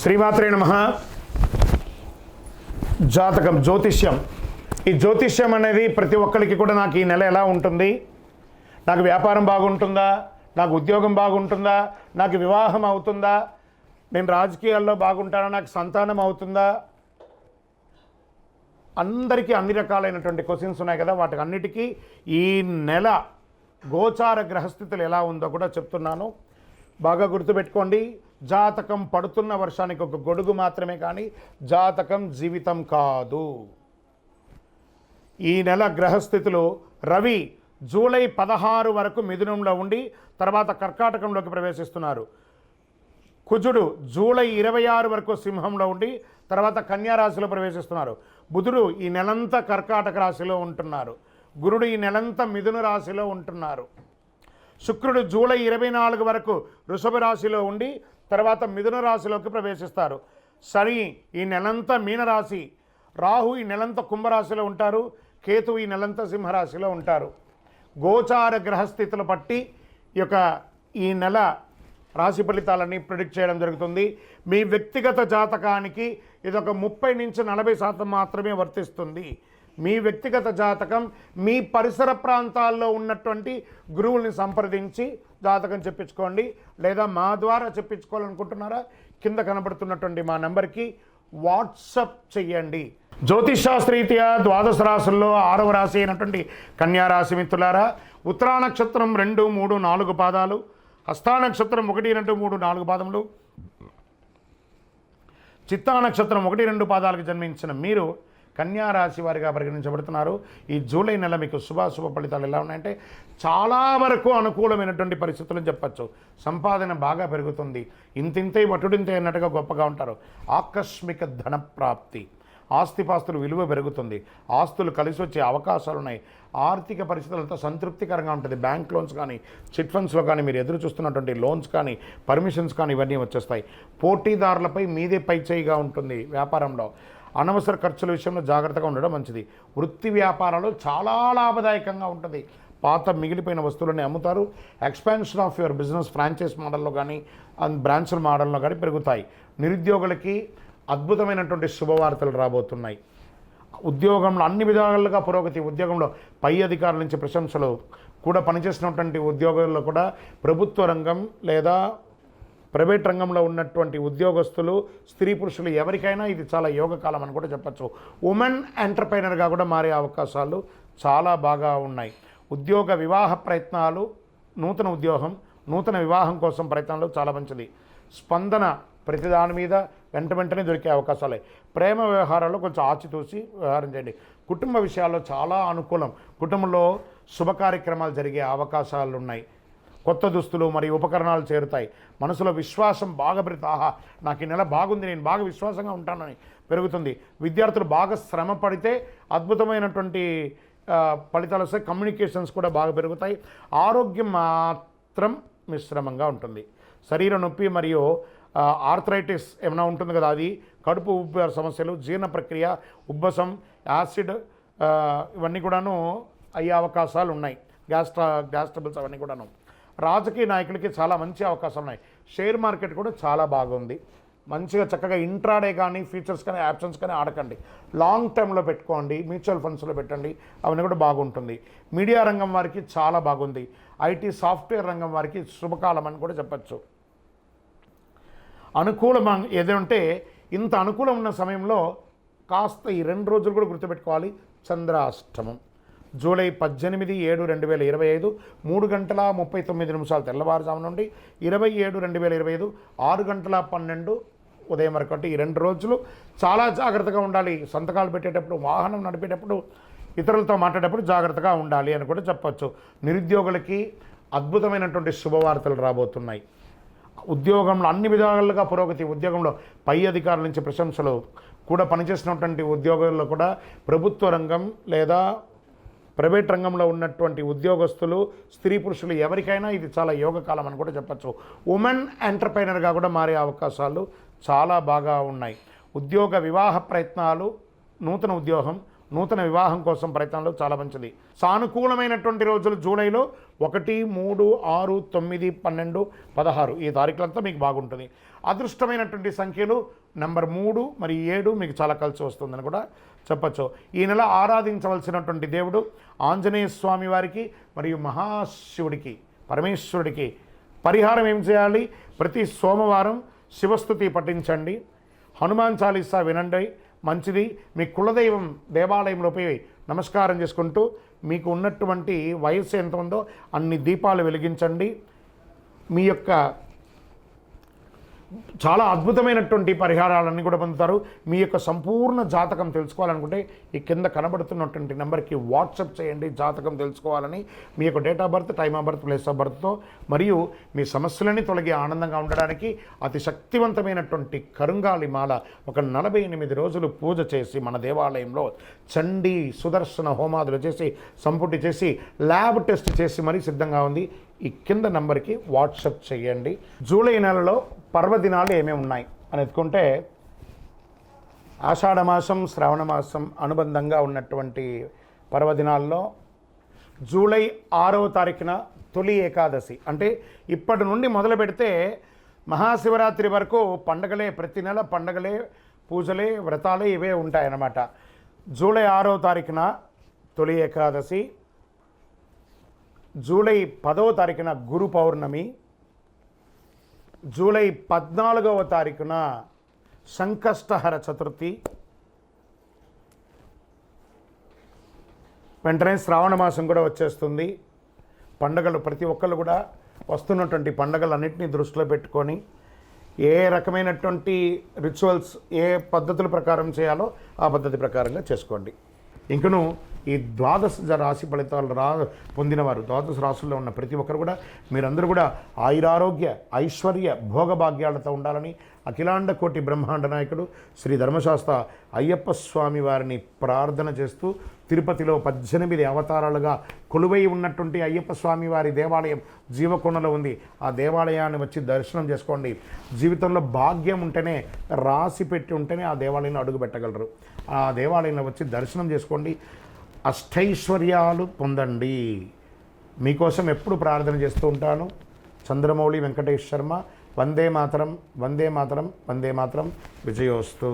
శ్రీమాత్రే నమః. జాతకం, జ్యోతిష్యం. ఈ జ్యోతిష్యం అనేది ప్రతి ఒక్కరికి కూడా నాకు ఈ నెల ఎలా ఉంటుంది, నాకు వ్యాపారం బాగుంటుందా, నాకు ఉద్యోగం బాగుంటుందా, నాకు వివాహం అవుతుందా, నేను రాజకీయాల్లో బాగుంటానా, నాకు సంతానం అవుతుందా, అందరికీ అన్ని రకాలైనటువంటి క్వశ్చన్స్ ఉన్నాయి కదా. వాటికి అన్నిటికీ ఈ నెల గోచార గ్రహస్థితులు ఎలా ఉందో కూడా చెప్తున్నాను. బాగా గుర్తుపెట్టుకోండి. జాతకం పడుతున్న వర్షానికి ఒక గొడుగు మాత్రమే, కానీ జాతకం జీవితం కాదు. ఈ నెల గ్రహస్థితులు: రవి జూలై 16 వరకు మిథునంలో ఉండి తర్వాత కర్కాటకంలోకి ప్రవేశిస్తున్నారు. కుజుడు జూలై 26 వరకు సింహంలో ఉండి తర్వాత కన్యా రాశిలో ప్రవేశిస్తున్నారు. బుధుడు ఈ నెలంతా కర్కాటక రాశిలో ఉంటున్నారు. గురుడు ఈ నెలంతా మిథున రాశిలో ఉంటున్నారు. శుక్రుడు జూలై 24 వరకు వృషభ రాశిలో ఉండి తర్వాత మిథున రాశిలోకి ప్రవేశిస్తారు. శని ఈ నెలంతా మీనరాశి, రాహు ఈ నెలంతా కుంభరాశిలో ఉంటారు, కేతు ఈ నెలంతా సింహరాశిలో ఉంటారు. గోచార గ్రహస్థితులు బట్టి ఈ నెల రాశి ఫలితాలని ప్రిడిక్ట్ చేయడం జరుగుతుంది. మీ వ్యక్తిగత జాతకానికి ఇదొక 30 నుంచి 40% మాత్రమే వర్తిస్తుంది. మీ వ్యక్తిగత జాతకం మీ పరిసర ప్రాంతాల్లో ఉన్నటువంటి గురువుల్ని సంప్రదించి జాతకం చెప్పించుకోండి. లేదా మా ద్వారా చెప్పించుకోవాలనుకుంటున్నారా, కింద కనబడుతున్నటువంటి మా నెంబర్కి వాట్సప్ చెయ్యండి. జ్యోతిషాస్త్రీత్యా ద్వాదశ రాశుల్లో 6వ రాశి అయినటువంటి కన్యా రాశి మిత్రులారా, ఉత్తరా నక్షత్రం 2, 3, 4 పాదాలు, హస్తా నక్షత్రం 1, 2, 3, 4 పాదములు, చిత్తా నక్షత్రం 1, 2 పాదాలకు జన్మించిన మీరు కన్యా రాశి వారిగా పరిగణించబడుతున్నారు. ఈ జూలై నెల మీకు శుభాశుభ ఫలితాలు ఎలా ఉన్నాయంటే చాలా వరకు అనుకూలమైనటువంటి పరిస్థితులను చెప్పచ్చు. సంపాదన బాగా పెరుగుతుంది. ఇంతింతే వటుడింతే అన్నట్టుగా గొప్పగా ఉంటారు. ఆకస్మిక ధన ప్రాప్తి, ఆస్తిపాస్తులు విలువ పెరుగుతుంది. ఆస్తులు కలిసి వచ్చే అవకాశాలు ఉన్నాయి. ఆర్థిక పరిస్థితులతో సంతృప్తికరంగా ఉంటుంది. బ్యాంక్ లోన్స్ కానీ, చిట్ ఫండ్స్లో కానీ మీరు ఎదురు చూస్తున్నటువంటి లోన్స్ కానీ, పర్మిషన్స్ కానీ ఇవన్నీ వచ్చేస్తాయి. పోటీదారులపై మీదే పైచేయిగా ఉంటుంది. వ్యాపారంలో అనవసర ఖర్చుల విషయంలో జాగ్రత్తగా ఉండడం మంచిది. వృత్తి వ్యాపారాలు చాలా లాభదాయకంగా ఉంటుంది. పాత మిగిలిపోయిన వస్తువులని అమ్ముతారు. Expansion of your business franchise మోడల్లో కానీ బ్రాంచ్ల మోడల్లో కానీ పెరుగుతాయి. నిరుద్యోగులకి అద్భుతమైనటువంటి శుభవార్తలు రాబోతున్నాయి. ఉద్యోగంలో అన్ని విధాలుగా పురోగతి. ఉద్యోగంలో పై అధికారుల నుంచి ప్రశంసలు కూడా, పనిచేసినటువంటి ఉద్యోగుల్లో కూడా ప్రభుత్వ రంగం లేదా ప్రైవేట్ రంగంలో ఉన్నటువంటి ఉద్యోగస్తులు, స్త్రీ పురుషులు ఎవరికైనా ఇది చాలా యోగకాలం అని కూడా చెప్పచ్చు. ఉమెన్ ఎంటర్ప్రైనర్గా కూడా మారే అవకాశాలు చాలా బాగా ఉన్నాయి. ఉద్యోగ వివాహ ప్రయత్నాలు, నూతన ఉద్యోగం, నూతన వివాహం కోసం ప్రయత్నాలు చాలా మంచిది. స్పందన ప్రతి దాని మీద వెంటనే దొరికే అవకాశాలే. ప్రేమ వ్యవహారాల్లో కొంచెం ఆచితూసి వ్యవహారం చేయండి. కుటుంబ విషయాల్లో చాలా అనుకూలం. కుటుంబంలో శుభ కార్యక్రమాలు జరిగే అవకాశాలు ఉన్నాయి. కొత్త దుస్తులు మరియు ఉపకరణాలు చేరుతాయి. మనసులో విశ్వాసం బాగా పెరుగుతుంది. ఆహా, నాకు ఈ నెల బాగుంది, నేను బాగా విశ్వాసంగా ఉంటానని పెరుగుతుంది. విద్యార్థులు బాగా శ్రమ పడితే అద్భుతమైనటువంటి ఫలితాలు వస్తాయి. కమ్యూనికేషన్స్ కూడా బాగా పెరుగుతాయి. ఆరోగ్యం మాత్రం మిశ్రమంగా ఉంటుంది. శరీర నొప్పి మరియు ఆర్థరైటిస్ ఏమైనా ఉంటుంది కదా, అది, కడుపు ఉబ్బ సమస్యలు, జీర్ణ ప్రక్రియ, ఉబ్బసం, యాసిడ్ ఇవన్నీ కూడాను అయ్యే అవకాశాలు ఉన్నాయి. గ్యాస్ ట్రబుల్స్ అవన్నీ కూడాను. రాజకీయ నాయకులకి చాలా మంచి అవకాశాలు ఉన్నాయి. షేర్ మార్కెట్ కూడా చాలా బాగుంది. మంచిగా చక్కగా ఇంట్రాడే కానీ, ఫ్యూచర్స్ కానీ, ఆప్షన్స్ కానీ ఆడకండి. లాంగ్ టర్మ్లో పెట్టుకోండి. మ్యూచువల్ ఫండ్స్లో పెట్టండి. అవన్నీ కూడా బాగుంటుంది. మీడియా రంగం వారికి చాలా బాగుంది. ఐటీ సాఫ్ట్వేర్ రంగం వారికి శుభకాలం అని కూడా చెప్పచ్చు. అనుకూలం ఏదంటే ఇంత అనుకూలం ఉన్న సమయంలో కాస్త ఈ 2 రోజులు కూడా గుర్తుపెట్టుకోవాలి. చంద్రాష్టమం జూలై 18, 7, 2025 3:39 తెల్లవారుజాము నుండి 27, 2025 6:12 ఉదయం వరకు. ఈ 2 రోజులు చాలా జాగ్రత్తగా ఉండాలి. సంతకాలు పెట్టేటప్పుడు, వాహనం నడిపేటప్పుడు, ఇతరులతో మాట్లాడేటప్పుడు జాగ్రత్తగా ఉండాలి అని కూడా చెప్పచ్చు. నిరుద్యోగులకి అద్భుతమైనటువంటి శుభవార్తలు రాబోతున్నాయి. ఉద్యోగంలో అన్ని విధాలుగా పురోగతి. ఉద్యోగంలో పై అధికారుల నుంచి ప్రశంసలు కూడా, పనిచేసినటువంటి ఉద్యోగుల్లో కూడా ప్రభుత్వ రంగం లేదా ప్రైవేట్ రంగంలో ఉన్నటువంటి ఉద్యోగస్తులు, స్త్రీ పురుషులు ఎవరికైనా ఇది చాలా యోగకాలం అని కూడా చెప్పచ్చు. ఉమెన్ ఎంటర్ప్రైనర్గా కూడా మారే అవకాశాలు చాలా బాగా ఉన్నాయి. ఉద్యోగ వివాహ ప్రయత్నాలు, నూతన ఉద్యోగం, నూతన వివాహం కోసం ప్రయత్నాలు చాలా మంచిది. సానుకూలమైనటువంటి రోజులు జూలైలో 1, 3, 6, 9, 12, 16 ఈ తారీఖులంతా మీకు బాగుంటుంది. అదృష్టమైనటువంటి సంఖ్యలు నెంబర్ 3 మరియు 7 మీకు చాలా కలిసి వస్తుందని కూడా చెప్పచ్చు. ఈ నెల ఆరాధించవలసినటువంటి దేవుడు ఆంజనేయ స్వామి వారికి మరియు మహాశివుడికి పరమేశ్వరుడికి పరిహారం ఏం చేయాలి? ప్రతి సోమవారం శివస్తుతి పఠించండి, హనుమాన్ చాలీసా వినండి, మంచిది. మీ కులదైవం దేవాలయంలో పోయి నమస్కారం చేసుకుంటూ మీకు ఉన్నటువంటి వయస్సు ఎంత ఉందో అన్ని దీపాలు వెలిగించండి. మీ యొక్క చాలా అద్భుతమైనటువంటి పరిహారాలన్నీ కూడా పొందుతారు. మీ యొక్క సంపూర్ణ జాతకం తెలుసుకోవాలనుకుంటే ఈ కింద కనబడుతున్నటువంటి నెంబర్కి వాట్సాప్ చేయండి జాతకం తెలుసుకోవాలని. మీ యొక్క date of birth, time of birth, place of బర్త్తో మరియు మీ సమస్యలని తొలగి ఆనందంగా ఉండడానికి అతి శక్తివంతమైనటువంటి కరుంగాలి మాల ఒక 48 రోజులు పూజ చేసి మన దేవాలయంలో చండీ సుదర్శన హోమాదులు చేసి సంపుటి చేసి ల్యాబ్ టెస్ట్ చేసి మరీ సిద్ధంగా ఉంది. ఈ కింద నంబర్కి వాట్సాప్ చేయండి. జూలై నెలలో పర్వదినాలు ఏమేమి ఉన్నాయి అని ఎత్తుకుంటే ఆషాఢమాసం, శ్రావణ మాసం అనుబంధంగా ఉన్నటువంటి పర్వదినాల్లో జూలై 6వ తారీఖున తొలి ఏకాదశి, అంటే ఇప్పటి నుండి మొదలు పెడితే మహాశివరాత్రి వరకు పండగలే, ప్రతి నెల పండగలే, పూజలే, వ్రతాలే ఇవే ఉంటాయన్నమాట. జూలై 6వ తారీఖున తొలి ఏకాదశి, జూలై 10వ తారీఖున గురు పౌర్ణమి, జూలై 14వ తారీఖున సంకష్టహర చతుర్థి, వెంటనే శ్రావణ మాసం కూడా వచ్చేస్తుంది. పండుగలు ప్రతి ఒక్కళ్ళు కూడా వస్తున్నటువంటి పండుగలన్నింటినీ దృష్టిలో పెట్టుకొని ఏ రకమైనటువంటి రిచువల్స్ ఏ పద్ధతుల ప్రకారం చేయాలో ఆ పద్ధతి ప్రకారంగా చేసుకోండి. ఇంకను ఈ ద్వాదశ రాశి ఫలితాలు పొందినవారు, ద్వాదశ రాశుల్లో ఉన్న ప్రతి ఒక్కరు కూడా మీరందరూ కూడా ఆయురారోగ్య ఐశ్వర్య భోగభాగ్యాలతో ఉండాలని అఖిలాండ కోటి బ్రహ్మాండ నాయకుడు శ్రీ ధర్మశాస్త్ర అయ్యప్ప స్వామి వారిని ప్రార్థన చేస్తూ తిరుపతిలో 18 అవతారాలుగా కొలువై ఉన్నటువంటి అయ్యప్ప స్వామి వారి దేవాలయం జీవకొండలో ఉంది. ఆ దేవాలయాన్ని వచ్చి దర్శనం చేసుకోండి. జీవితంలో భాగ్యం ఉంటేనే, రాసి పెట్టి ఉంటేనే ఆ దేవాలయంలో అడుగు పెట్టగలరు. ఆ దేవాలయంలో వచ్చి దర్శనం చేసుకోండి, అష్టైశ్వర్యాలు పొందండి. మీకోసం ఎప్పుడు ప్రార్థన చేస్తూ ఉంటాను. చంద్రమౌళి వెంకటేష్ శర్మ. వందే మాతరం, వందే మాతరం, వందే మాతరం. విజయోస్తు.